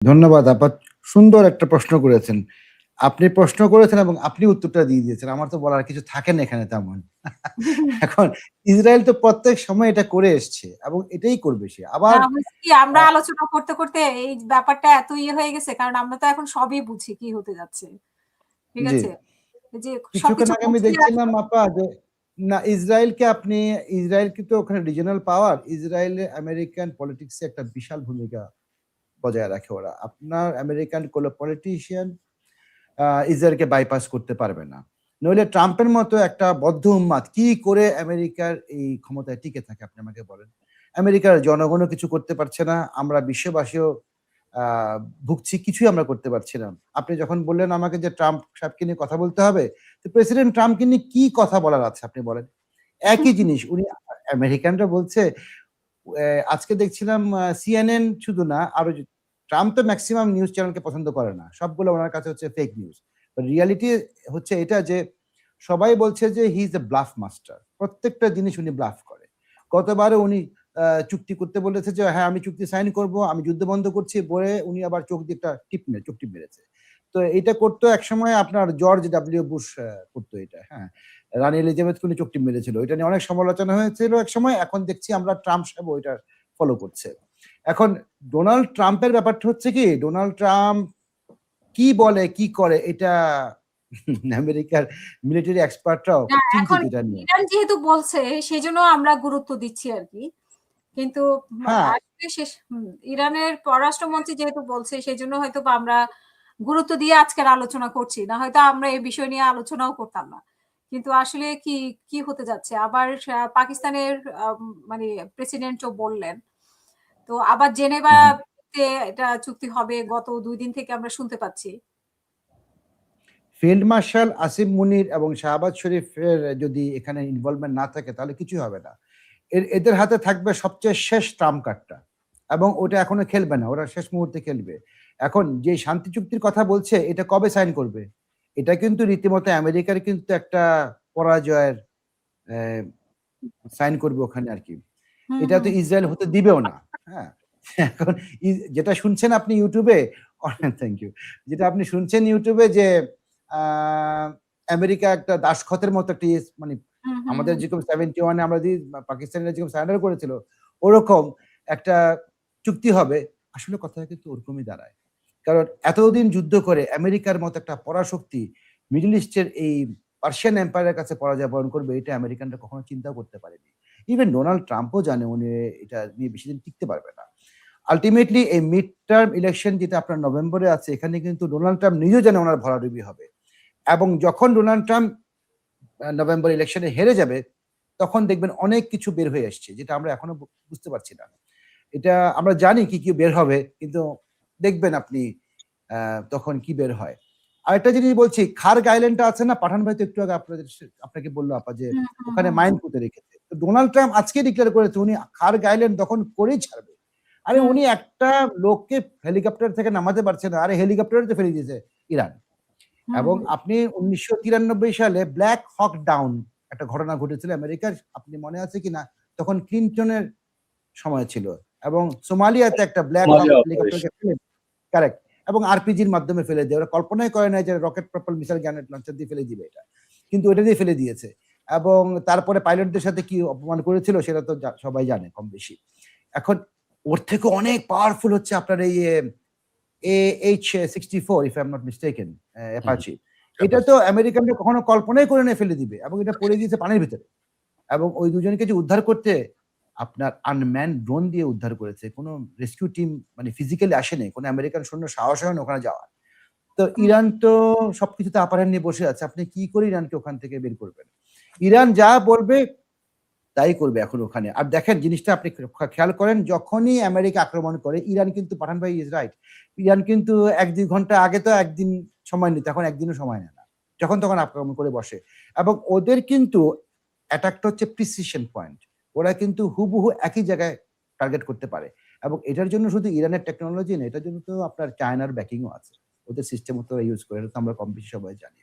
ধন্যবাদ আপা। সুন্দর একটা প্রশ্ন করেছেন। আপনি প্রশ্ন করেছেন এবং আপনি উত্তরটা দিয়ে দিয়েছেন। আমার তো বলার কিছু থাকে না এখানে তেমন। এখন ইসরায়েল তো প্রত্যেক সময় এটা করে এসছে এবং এটাই করবে সে। না আবার হইছে কি আ আমরা আলোচনা করতে, করতে এই ব্যাপারটা এত ইয়ে হয়ে গেছে কারণ আমরা তো এখন সবই বুঝি কি হতে যাচ্ছে। ঠিক জি। আছে? যে কিছুক্ষণ সবকিছু আগে আমি বুঝি দেখছিলাম আসলে আপা যে না ইসরায়েল কিন্তু ওখানে রিজিওনাল পাওয়ার। ইসরায়েলে আমেরিকান পলিটিক্স এ একটা বিশাল ভূমিকা বজায় রাখে ওরা। আপনার আমেরিকান কোন পলিটিশিয়ান ইসরায়েলকে বাইপাস করতে পারবে না। নইলে ট্রাম্পের মতো একটা বদ্ধ উন্মাদ কি করে আমেরিকার এই ক্ষমতায় টিকে থাকে আপনি আমাকে বলেন? আমেরিকার জনগণও কিছু করতে পারছে না। আমরা বিশ্ববাসীও আ ভুগছি, কিছুই আমরা করতে পারছি না। আপনি যখন বললেন আমাকে যে ট্রাম্প সাহেবকে নিয়ে কথা বলতে হবে, তো প্রেসিডেন্ট ট্রাম্পকে নিয়ে কি কথা বলার আছে আপনি বলেন? একই জিনিস উনি আমেরিকানরা বলছে আজকে দেখছিলাম CNN শুধু না আরো ট্রাম্প তো মেক্সিমাম নিউজ চ্যানেলকে পছন্দ করে না। সবগুলো উনার কাছে হচ্ছে ফেক নিউজ। রিয়ালিটি হচ্ছে এটা যে সবাই বলছে যে হি ইস a bluff master প্রত্যেকটা জিনিস উনি ব্লাফ করে। গতবারও উনি চুক্তি করতে বলেছে যে হ্যাঁ, আমি চুক্তি সাইন করব, আমি যুদ্ধ বন্ধ করছি বলে উনি আবার চোখ দিয়ে একটা চোখ টিপ মেরেছে। তো এটা করতো একসময় আপনার জর্জ ডব্লিউ বুশ করতো এটা, হ্যাঁ? রানী এলিজাবেথকে উনি চোখ টিপ মেরেছিল। এটা নিয়ে অনেক সমালোচনা হয়েছিল একসময়। এখন দেখছি আমরা ট্রাম্প সাহেবও এটা ফলো করছে। এখন ডোনাল্ড ট্রাম্পের ব্যাপারটা হচ্ছে কি, ডোনাল্ড ট্রাম্প কি বলে, কি করে এটা আমেরিকার মিলিটারি এক্সপার্টরাও না খুব এখন চিন্তিত এটা নিয়ে। ইরান যেহেতু বলছে সেজন্য আমরা গুরুত্ব দিচ্ছি আরকি। কিন্তু হ্যাঁ, আসলে ইরানের পররাষ্ট্রমন্ত্রী যেহেতু বলছে সেজন্য হয়তোবা আমরা গুরুত্ব দিয়ে আজকের আলোচনা করছি। না হয়তো আমরা এই বিষয় নিয়ে আলোচনাও করতাম না। কিন্তু আসলে কি হতে যাচ্ছে? আবার পাকিস্তানের মানে প্রেসিডেন্টও বললেন। তো আবার হু, হু। জেনেভাতে এটা চুক্তি হবে গত ২ দিন থেকে আমরা শুনতে পাচ্ছি। ফিল্ড মার্শাল আসিম মুনির এবং শাহবাজ শরীফের যদি এখানে ইনভলভমেন্ট না থাকে তাহলে কিছুই হবে না। এদের হাতে থাকবে সবচেয়ে শেষ ট্রাম্প কার্ডটা এবং ওটা এখনো খেলবে না। ওরা শেষ মুহূর্তে খেলবে। এখন যে শান্তি চুক্তির কথা বলছে এটা কবে সাইন করবে? এটা কিন্তু রীতিমতো আমেরিকার কিন্তু একটা পরাজয়ের অ্যা সাইন করবে ওখানে আরকি। হুম, এটা তো হুম। ইসরায়েল হতে দিবেও না। হ্যাঁ? এখন যেটা শুনছেন আপনি YouTube এ থ্যাংক ইউ। যেটা আপনি শুনছেন YouTube এ যে আ আমেরিকা একটা দাসখতের মতো একটা মানে হুম, হুম, আমাদের হুম। যেরকম 71 এ আমরা পাকিস্তানিরা যেরকম সারেন্ডার করেছিল, ওরকম একটা চুক্তি হবে। আসলে কথাটা কিন্তু ওরকমই দাঁড়ায়। কারণ এতদিন যুদ্ধ করে আমেরিকার মতো একটা পরাশক্তি মিডল ইস্টের এই পার্সিয়ান এম্পায়ার এর কাছে পরাজয় বরণ করবে এটা আমেরিকানরা কখনো চিন্তাও করতে পারেনি। ইভেন ডোনাল্ড ট্রাম্পও জানে উনি এটা নিয়ে বেশিদিন টিকতে পারবে না। আল্টিমেটলি এই মিড টার্ম ইলেকশন যেটা আপনার নভেম্বরে আছে এখানে কিন্তু ডোনাল্ড ট্রাম্প নিজেও জানে উনার ভরাডুবি হবে। এবং যখন ডোনাল্ড ট্রাম্প নভেম্বর ইলেকশনে হেরে যাবে, তখন দেখবেন অনেক কিছু বের হয়ে আসছে যেটা আমরা এখনো বুঝতে পারছি না। এটা আমরা জানি কি বের হবে কিন্তু দেখবেন আপনি তখন কি বের হয়। আরেকটা জিনিস বলছি, খার্গ আইল্যান্ডটা আছে না? পাঠান ভাই তো একটু আগে আপনাকে বলল আপা যে হুম, হুম, ওখানে হুম। মাইন পুঁতে রেখেছে। তো ডোনাল্ড ট্রাম্প আজকে ডিক্লেয়ার করেছে উনি খার্গ আইল্যান্ড দখল করেই ছাড়বে। আরে হুম, উনি একটা লোককে হেলিকপ্টার থেকে নামাতে পারছে না। আরে হেলিকপ্টারও তো ফেলে দিয়েছে ইরান। হুম, এবং হুম। আপনি ১৯৯৩ সালে ব্লাক হক ডাউন একটা ঘটনা ঘটেছিল আমেরিকার। আপনি মনে আছে কিনা? তখন ক্লিনটনের সময় ছিল এবং সোমালিয়াতে একটা ব্লাক হক সোমালিয়া হেলিকপ্টারকে অপারেশন। ফেলে কারেক্ট এবং আরপিজির মাধ্যমে ফেলে দেয়। ওরা কল্পনাই করে নাই যে rocket propel missile grenade launcher দিয়ে ফেলে দিবে এটা। কিন্তু ওটা দিয়ে ফেলে দিয়েছে। এবং তারপরে পাইলটদের সাথে কি অপমান করেছিল সেটা তো সবাই জানে কম বেশি। এখন ওর থেকে অনেক পাওয়ারফুল হচ্ছে আপনার এই AH-64 if I'm not mistaken hmm, Apache. এটা তো ক্যাপাসি। আমেরিকানরা কখনো কল্পনাই করে নিয়ে ফেলে দিবে এবং এটা পড়ে গিয়েছে পানির ভিতরে। এবং ওই দুজনকে যে উদ্ধার করতে আপনার আনম্যান্ড ড্রোন দিয়ে উদ্ধার করেছে। কোন রেস্কিউ টিম মানে ফিজিক্যালি আসেনি। কোন আমেরিকান সৈন্য সাহস হয় না ওখানে যাওয়ার। তো হুম। ইরান তো সবকিছুতে আপার হ্যান্ড নিয়ে বসে আছে। আপনি কি করে ইরানকে ওখান থেকে বের করবেন? ইরান যা বলবে তাই করবে এখন ওখানে। আর দেখেন জিনিসটা আপনি খেয়াল করেন যখনই আমেরিকা আক্রমণ করে ইরান কিন্তু পাঠান ভাই ইস রাইট। ইরান কিন্তু ১-২ ঘন্টা আগে তো একদিন সময় নিত। এখন একদিনও সময় নেয় না। যখন তখন আক্রমণ করে বসে। এবং ওদের কিন্তু অ্যাটাকটা হচ্ছে প্রিসিশন পয়েন্ট। ওরা কিন্তু হুবহু একই জায়গায় টার্গেট করতে পারে। এবং এটার জন্য শুধু ইরানের টেকনোলজি না, এটার জন্য তো আপনার চায়নার ব্যাকিং ও আছে। ওদের সিস্টেমও তো ওরা ইউজ করে। এটা তো আমরা কম বেশি সবাই জানি।